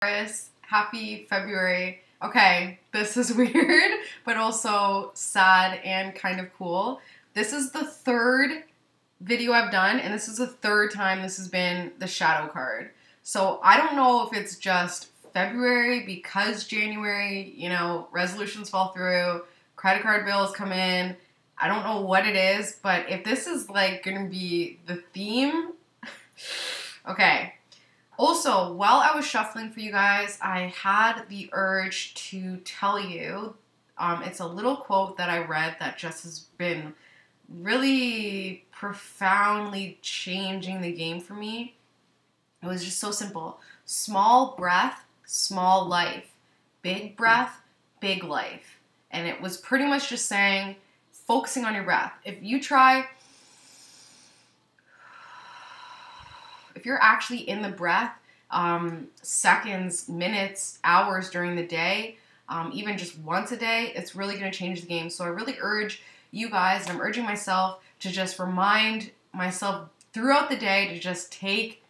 Taurus, happy February. Okay, this is weird, but also sad and kind of cool. This is the third video I've done, and this is the third time this has been the shadow card. So I don't know if it's just February because January, you know, resolutions fall through, credit card bills come in. I don't know what it is, but if this is like gonna be the theme, okay. Also, while I was shuffling for you guys, I had the urge to tell you, it's a little quote that I read that just has been really profoundly changing the game for me. It was just so simple. Small breath, small life. Big breath, big life. And it was pretty much just saying, focusing on your breath. If you're actually in the breath, seconds, minutes, hours during the day, even just once a day, it's really going to change the game. So I really urge you guys, and I'm urging myself to just remind myself throughout the day to just take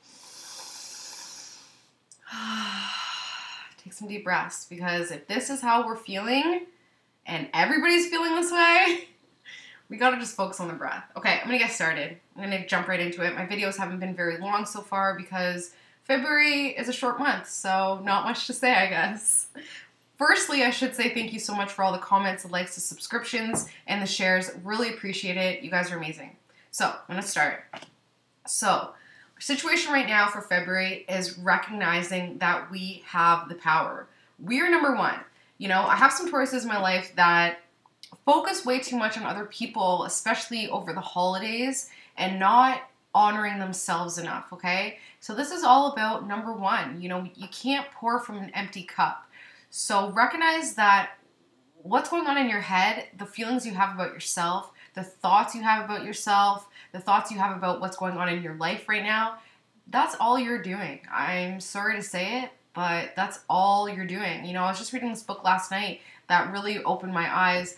some deep breaths, because if this is how we're feeling and everybody's feeling this way, we gotta just focus on the breath. Okay, I'm gonna get started. I'm gonna jump right into it. My videos haven't been very long so far because February is a short month, so not much to say, I guess. Firstly, I should say thank you so much for all the comments, the likes, the subscriptions, and the shares. Really appreciate it. You guys are amazing. So, I'm gonna start. So, our situation right now for February is recognizing that we have the power. We are number one. You know, I have some Tauruses in my life that focus way too much on other people, especially over the holidays, and not honoring themselves enough, okay? So this is all about number one. You know, you can't pour from an empty cup. So recognize that what's going on in your head, the feelings you have about yourself, the thoughts you have about yourself, the thoughts you have about what's going on in your life right now, that's all you're doing. I'm sorry to say it, but that's all you're doing. You know, I was just reading this book last night that really opened my eyes,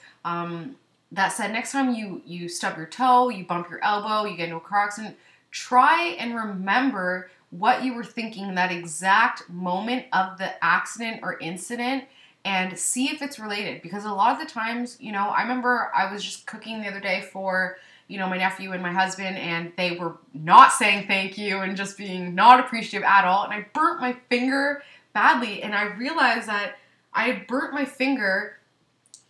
that said next time you stub your toe, you bump your elbow, you get into a car accident, try and remember what you were thinking in that exact moment of the accident or incident and see if it's related. Because a lot of the times, you know, I remember I was just cooking the other day for, you know, my nephew and my husband, and they were not saying thank you and just being not appreciative at all. And I burnt my finger badly, and I realized that I had burnt my finger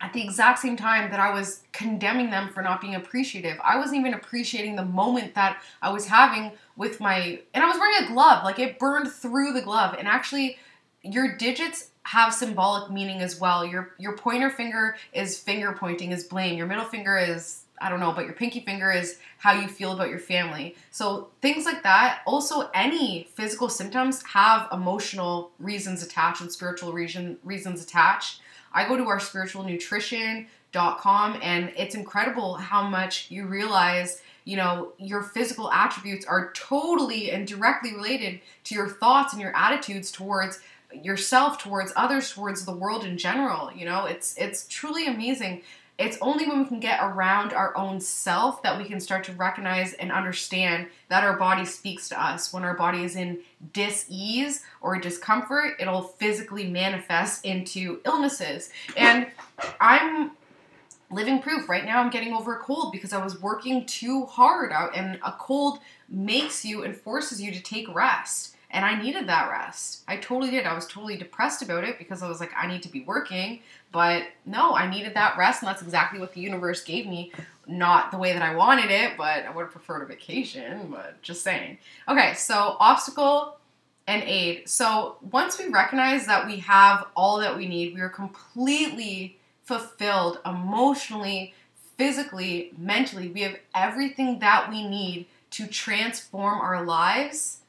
at the exact same time that I was condemning them for not being appreciative. I wasn't even appreciating the moment that I was having with my, and I was wearing a glove, like it burned through the glove. And actually, your digits have symbolic meaning as well. Your pointer finger is finger pointing, is blame. Your middle finger is, I don't know, but your pinky finger is how you feel about your family. So things like that. Also, any physical symptoms have emotional reasons attached and spiritual reasons attached. I go to our spiritualnutrition.com, and it's incredible how much you realize, you know, your physical attributes are totally and directly related to your thoughts and your attitudes towards yourself, towards others, towards the world in general. You know, it's truly amazing. It's only when we can get around our own self that we can start to recognize and understand that our body speaks to us. When our body is in dis-ease or discomfort, it'll physically manifest into illnesses. And I'm living proof. Right now I'm getting over a cold because I was working too hard out, and a cold makes you and forces you to take rest. And I needed that rest. I totally did. I was totally depressed about it because I was like, I need to be working. But no, I needed that rest, and that's exactly what the universe gave me. Not the way that I wanted it, but I would have preferred a vacation, but just saying. Okay, so obstacle and aid. So once we recognize that we have all that we need, we are completely fulfilled emotionally, physically, mentally. We have everything that we need to transform our lives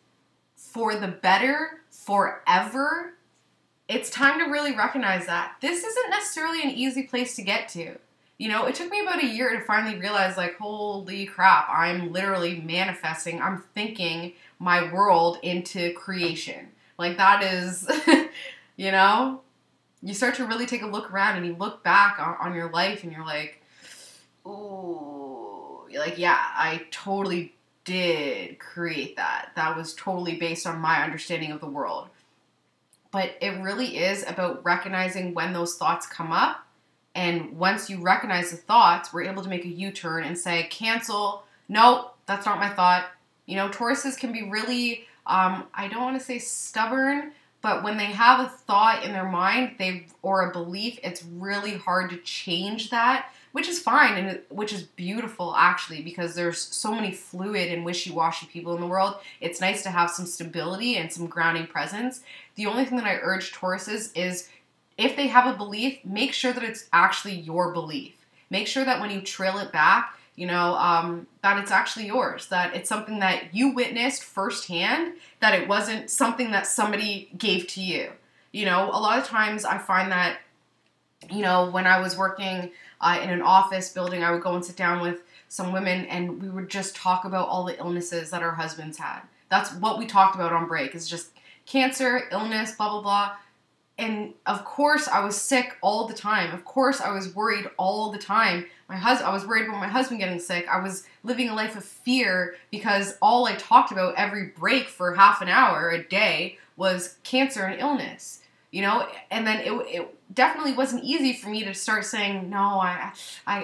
for the better, forever. It's time to really recognize that. This isn't necessarily an easy place to get to. You know, it took me about a year to finally realize, like, holy crap, I'm literally manifesting, I'm thinking my world into creation. Like, that is, you know, you start to really take a look around and you look back on your life and you're like, ooh, you're like, yeah, I totally did create that. That was totally based on my understanding of the world. But it really is about recognizing when those thoughts come up. And once you recognize the thoughts, we're able to make a U-turn and say, cancel. No, that's not my thought. You know, Tauruses can be really, I don't want to say stubborn, but when they have a thought in their mind, or a belief, it's really hard to change that, which is fine and which is beautiful actually, because there's so many fluid and wishy-washy people in the world. It's nice to have some stability and some grounding presence. The only thing that I urge Tauruses is, if they have a belief, make sure that it's actually your belief. Make sure that when you trail it back, you know, that it's actually yours, that it's something that you witnessed firsthand, that it wasn't something that somebody gave to you. You know, a lot of times I find that, you know, when I was working in an office building, I would go and sit down with some women and we would just talk about all the illnesses that our husbands had. That's what we talked about on break, is just cancer, illness, blah, blah, blah. And of course I was sick all the time. Of course I was worried all the time. I was worried about my husband getting sick. I was living a life of fear because all I talked about every break for half an hour a day was cancer and illness, you know? And then it definitely wasn't easy for me to start saying, no, I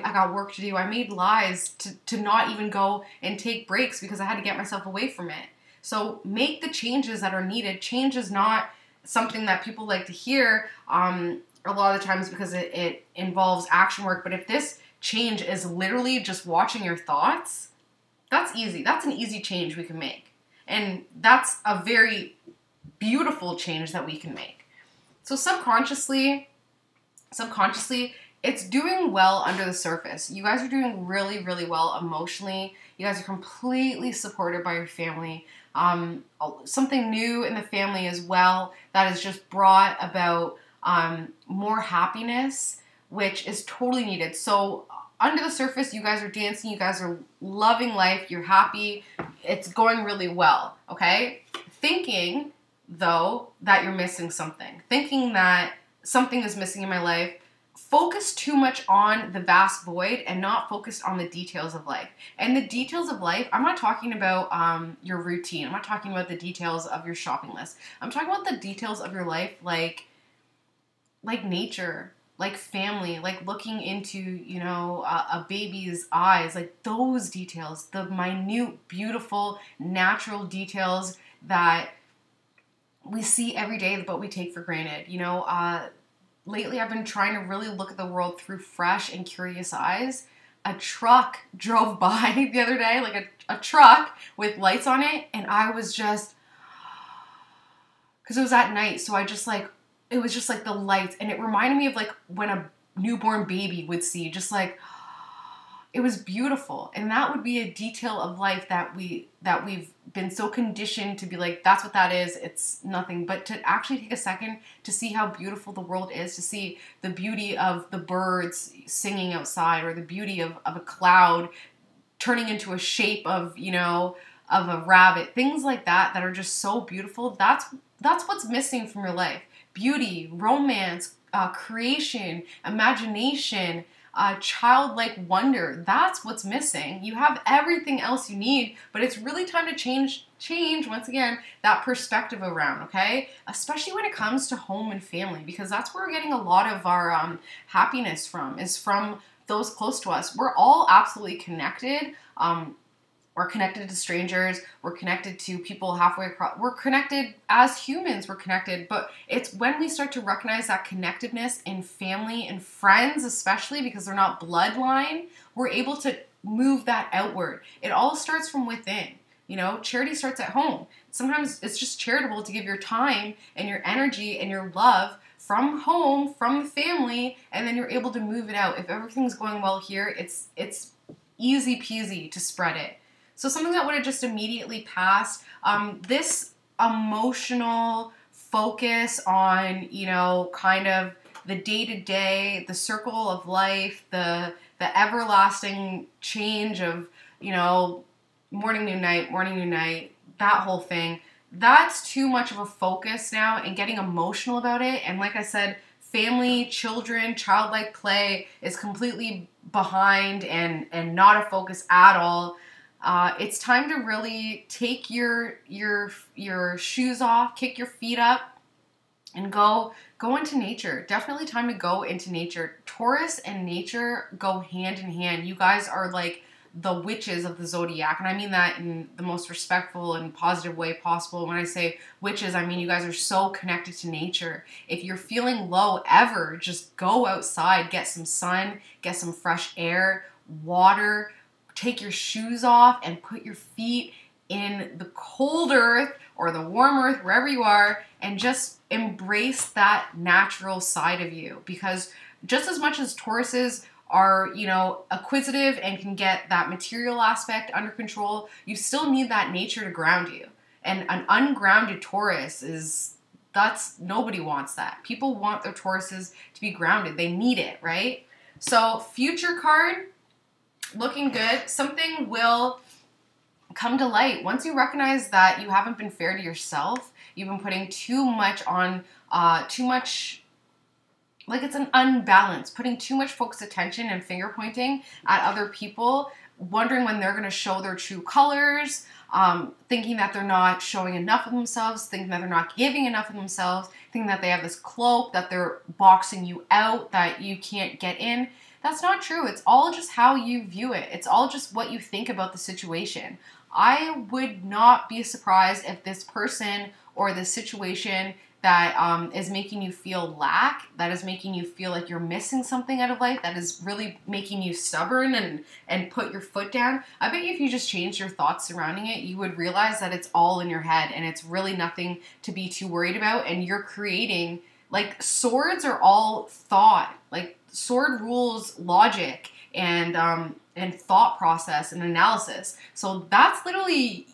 got work to do. I made lies to not even go and take breaks because I had to get myself away from it. So make the changes that are needed. Change is not something that people like to hear a lot of the times because it involves action work. But if this change is literally just watching your thoughts, that's easy. That's an easy change we can make. And that's a very beautiful change that we can make. So subconsciously, it's doing well under the surface. You guys are doing really, really well emotionally. You guys are completely supported by your family. Something new in the family as well that has just brought about more happiness, which is totally needed. So under the surface, you guys are dancing, you guys are loving life, you're happy, it's going really well, okay? Thinking, though, that you're missing something. Thinking that something is missing in my life. Focus too much on the vast void and not focused on the details of life. And the details of life, I'm not talking about your routine. I'm not talking about the details of your shopping list. I'm talking about the details of your life, like nature, like family, like looking into, you know, a baby's eyes, like those details, the minute, beautiful, natural details that we see every day but we take for granted, you know. Lately, I've been trying to really look at the world through fresh and curious eyes. A truck drove by the other day, like a truck with lights on it, and I was just, because it was at night, so it was just like the lights, and it reminded me of like when a newborn baby would see, just like, it was beautiful. And that would be a detail of life that we've been so conditioned to be like, that's what that is, it's nothing. But to actually take a second to see how beautiful the world is, to see the beauty of the birds singing outside, or the beauty of a cloud turning into a shape of, you know, of a rabbit, things like that are just so beautiful. That's what's missing from your life. Beauty, romance, creation, imagination, childlike wonder. That's what's missing. You have everything else you need, but it's really time to change once again that perspective around, okay? Especially when it comes to home and family, because that's where we're getting a lot of our happiness from, is from those close to us. We're all absolutely connected. We're connected to strangers. We're connected to people halfway across. We're connected as humans. We're connected. But it's when we start to recognize that connectedness in family and friends, especially because they're not bloodline, we're able to move that outward. It all starts from within. You know, charity starts at home. Sometimes it's just charitable to give your time and your energy and your love from home, from the family, and then you're able to move it out. If everything's going well here, it's easy peasy to spread it. So something that would have just immediately passed, this emotional focus on, you know, kind of the day-to-day, the circle of life, the everlasting change of, you know, morning, new night, that whole thing, that's too much of a focus now, and getting emotional about it. And like I said, family, children, childlike play is completely behind and not a focus at all. It's time to really take your shoes off, kick your feet up, and go into nature. Definitely time to go into nature. Taurus and nature go hand in hand. You guys are like the witches of the zodiac, and I mean that in the most respectful and positive way possible. When I say witches, I mean you guys are so connected to nature. If you're feeling low ever, just go outside, get some sun, get some fresh air, water, take your shoes off and put your feet in the cold earth or the warm earth, wherever you are, and just embrace that natural side of you. Because just as much as Tauruses are, you know, acquisitive and can get that material aspect under control, you still need that nature to ground you. And an ungrounded Taurus nobody wants that. People want their Tauruses to be grounded. They need it, right? So future card, looking good. Something will come to light. Once you recognize that you haven't been fair to yourself, you've been putting too much on, like it's an unbalance, putting too much focused attention and finger pointing at other people, wondering when they're going to show their true colors, thinking that they're not showing enough of themselves, thinking that they're not giving enough of themselves, thinking that they have this cloak, that they're boxing you out, that you can't get in. That's not true. It's all just how you view it. It's all just what you think about the situation. I would not be surprised if this person or this situation that is making you feel lack, that is making you feel like you're missing something out of life, that is really making you stubborn and put your foot down. I bet you if you just changed your thoughts surrounding it, you would realize that it's all in your head and it's really nothing to be too worried about. And you're creating, like, swords are all thought. Like, sword rules logic and thought process and analysis. So that's literally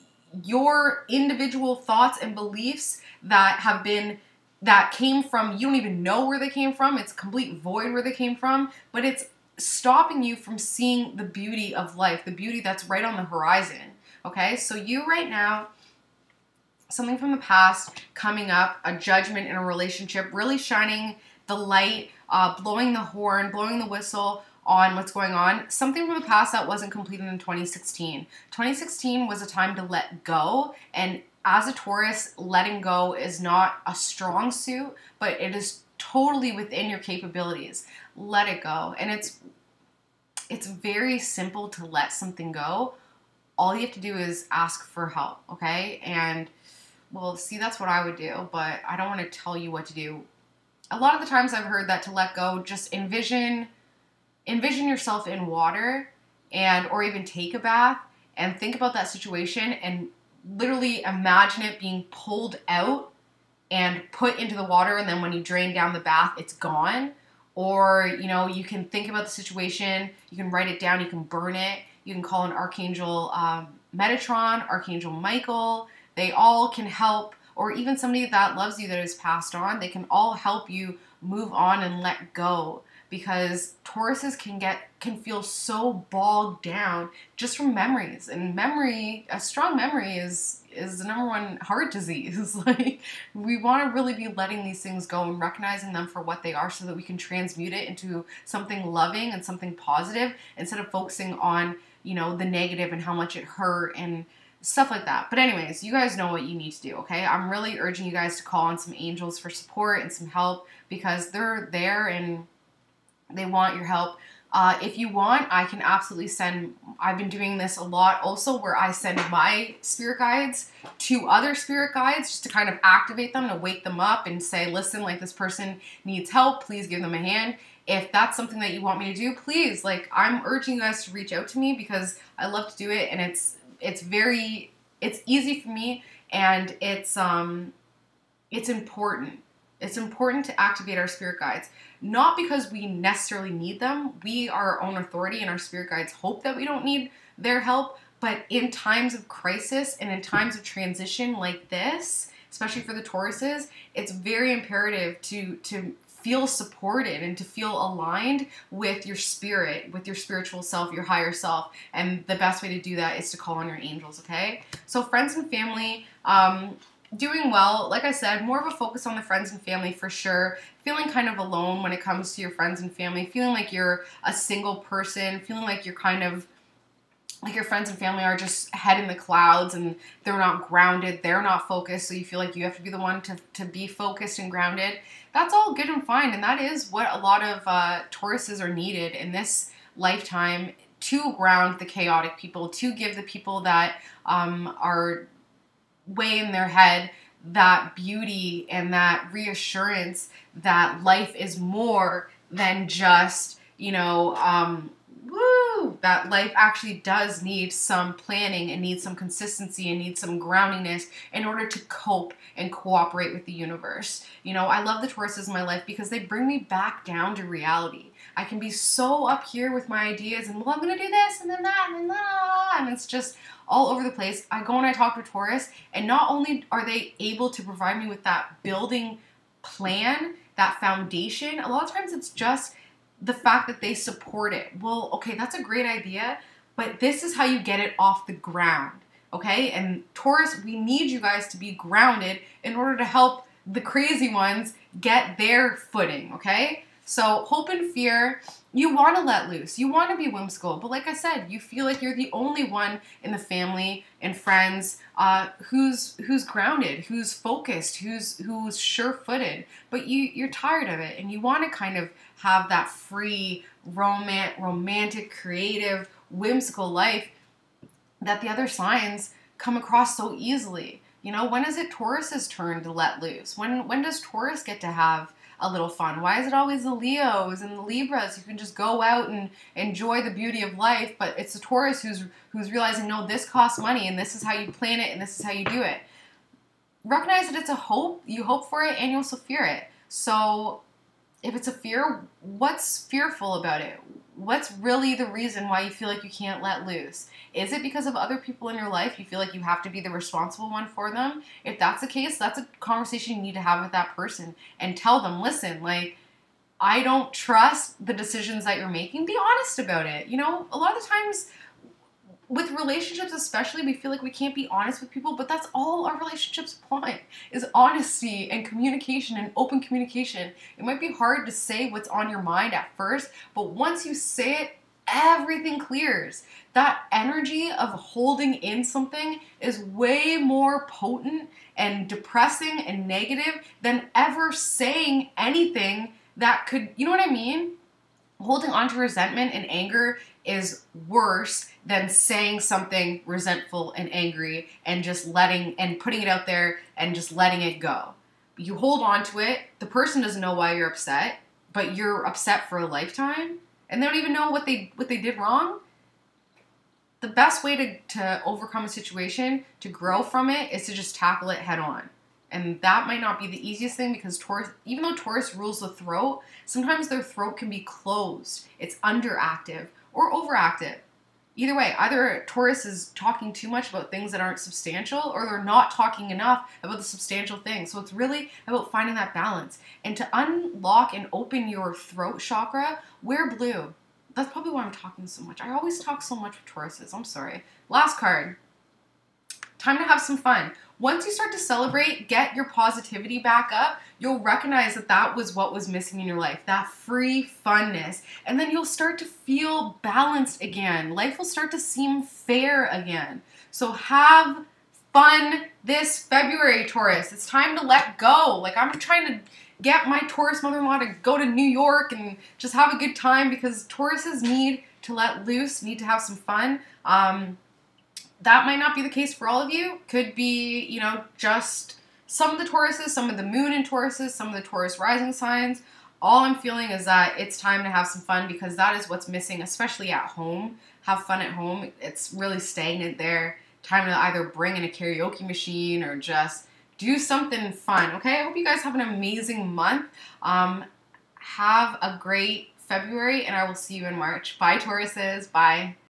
your individual thoughts and beliefs that came from, you don't even know where they came from. It's complete void where they came from, but it's stopping you from seeing the beauty of life, the beauty that's right on the horizon. Okay, so you right now, something from the past coming up, a judgment in a relationship, really shining the light, blowing the horn, blowing the whistle on what's going on. Something from the past that wasn't completed in 2016. 2016 was a time to let go, and as a Taurus, letting go is not a strong suit, but it is totally within your capabilities. Let it go. And it's very simple to let something go. All you have to do is ask for help, okay? And, well, see, that's what I would do, but I don't want to tell you what to do. A lot of the times I've heard that to let go, just envision yourself in water or even take a bath and think about that situation and literally imagine it being pulled out and put into the water, and then when you drain down the bath, it's gone. Or, you know, you can think about the situation, you can write it down, you can burn it, you can call an Archangel Metatron, Archangel Michael. They all can help, or even somebody that loves you that has passed on, they can all help you move on and let go. Because Tauruses can feel so bogged down just from memories. And memory, a strong memory is the number one heart disease. Like, we want to really be letting these things go and recognizing them for what they are so that we can transmute it into something loving and something positive instead of focusing on, you know, the negative and how much it hurt and stuff like that. But anyways, you guys know what you need to do, okay? I'm really urging you guys to call on some angels for support and some help because they're there and they want your help. If you want, I can absolutely I've been doing this a lot also, where I send my spirit guides to other spirit guides just to kind of activate them, to wake them up and say, listen, like, this person needs help, please give them a hand. If that's something that you want me to do, please, like, I'm urging you guys to reach out to me because I love to do it, and it's easy for me, and it's important. It's important to activate our spirit guides, not because we necessarily need them. We are our own authority, and our spirit guides hope that we don't need their help. But in times of crisis and in times of transition like this, especially for the Tauruses, it's very imperative to feel supported and to feel aligned with your spirit, with your spiritual self, your higher self. And the best way to do that is to call on your angels, okay? So friends and family, doing well. Like I said, more of a focus on the friends and family for sure. Feeling kind of alone when it comes to your friends and family. Feeling like you're a single person. Feeling like you're kind of like your friends and family are just head in the clouds and they're not grounded, they're not focused, so you feel like you have to be the one to be focused and grounded. That's all good and fine, and that is what a lot of Tauruses are needed in this lifetime, to ground the chaotic people, to give the people that are way in their head that beauty and that reassurance that life is more than just, you know, that life actually does need some planning and needs some consistency and needs some groundiness in order to cope and cooperate with the universe. You know, I love the Tauruses in my life because they bring me back down to reality. I can be so up here with my ideas and, well, I'm going to do this and then that and then that, and it's just all over the place. I go and I talk to Taurus, and not only are they able to provide me with that building plan, that foundation, a lot of times it's just the fact that they support it. Well, okay, that's a great idea, but this is how you get it off the ground, okay? And Taurus, we need you guys to be grounded in order to help the crazy ones get their footing, okay? So hope and fear, you want to let loose. You want to be whimsical. But like I said, you feel like you're the only one in the family and friends who's grounded, who's focused, who's sure-footed. But you're tired of it, and you want to kind of have that free, romantic, creative, whimsical life that the other signs come across so easily. You know, when is it Taurus's turn to let loose? When does Taurus get to have a little fun? Why is it always the Leos and the Libras who can just go out and enjoy the beauty of life, but it's the Taurus who's realizing, no, this costs money and this is how you plan it and this is how you do it. Recognize that it's a hope. You hope for it and you also fear it. So if it's a fear, what's fearful about it? What's really the reason why you feel like you can't let loose? Is it because of other people in your life? You feel like you have to be the responsible one for them? If that's the case, that's a conversation you need to have with that person and tell them, listen, like, I don't trust the decisions that you're making. Be honest about it. You know, a lot of the times with relationships especially, we feel like we can't be honest with people, but that's all our relationships want, is honesty and communication and open communication. It might be hard to say what's on your mind at first, but once you say it, everything clears. That energy of holding in something is way more potent and depressing and negative than ever saying anything that could, you know what I mean? Holding on to resentment and anger is worse than saying something resentful and angry and just putting it out there and just letting it go. You hold on to it, the person doesn't know why you're upset, but you're upset for a lifetime, and they don't even know what they did wrong. The best way to overcome a situation, to grow from it, is to just tackle it head on. And that might not be the easiest thing because Taurus, even though Taurus rules the throat, sometimes their throat can be closed. It's underactive or overactive. Either way, either Taurus is talking too much about things that aren't substantial, or they're not talking enough about the substantial things. So it's really about finding that balance. And to unlock and open your throat chakra, wear blue. That's probably why I'm talking so much. I always talk so much with Tauruses. I'm sorry. Last card. Time to have some fun. Once you start to celebrate, get your positivity back up, you'll recognize that that was what was missing in your life, that free funness. And then you'll start to feel balanced again. Life will start to seem fair again. So have fun this February, Taurus. It's time to let go. Like, I'm trying to get my Taurus mother-in-law to go to New York and just have a good time because Tauruses need to let loose, need to have some fun. That might not be the case for all of you. Could be, you know, just some of the Tauruses, some of the moon in Tauruses, some of the Taurus rising signs. All I'm feeling is that it's time to have some fun because that is what's missing, especially at home. Have fun at home. It's really stagnant there. Time to either bring in a karaoke machine or just do something fun, okay? I hope you guys have an amazing month. Have a great February, and I will see you in March. Bye, Tauruses. Bye.